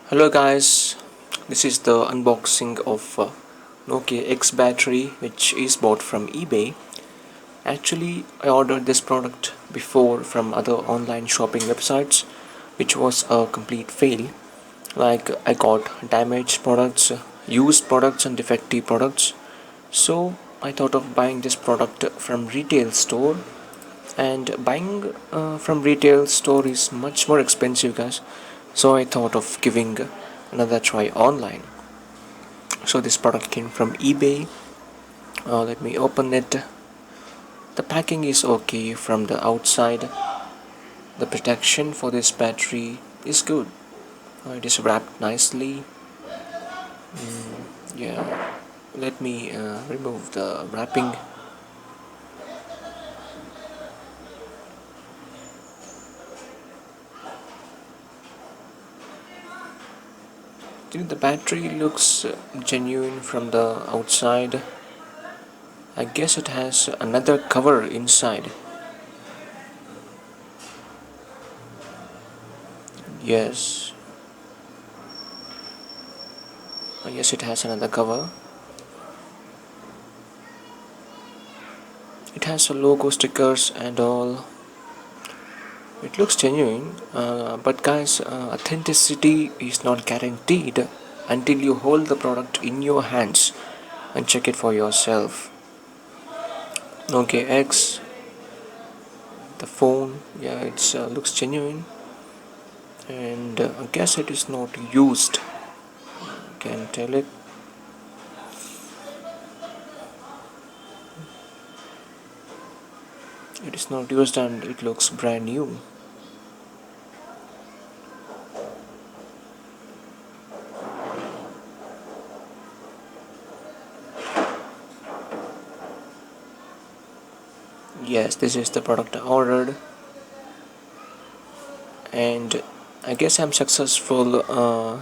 Hello guys, this is the unboxing of Nokia X battery which is bought from eBay. Actually, I ordered this product before from other online shopping websites which was a complete fail. Like I got damaged products, used products and defective products. So I thought of buying this product from retail store, and buying from retail store is much more expensive guys. So I thought of giving another try online. So this product came from eBay. Let me open it. The packing is okay from the outside. The protection for this battery is good. It is wrapped nicely. Yeah, let me remove the wrapping. The battery looks genuine from the outside. I guess it has another cover inside. Yes, yes, it has another cover. It has a logo stickers and all. It looks genuine, but guys, authenticity is not guaranteed until you hold the product in your hands and check it for yourself. Okay, X, the phone, yeah, it looks genuine, and I guess it is not used. Can tell it. It is not used and it looks brand new. Yes, this is the product I ordered, and I guess I'm successful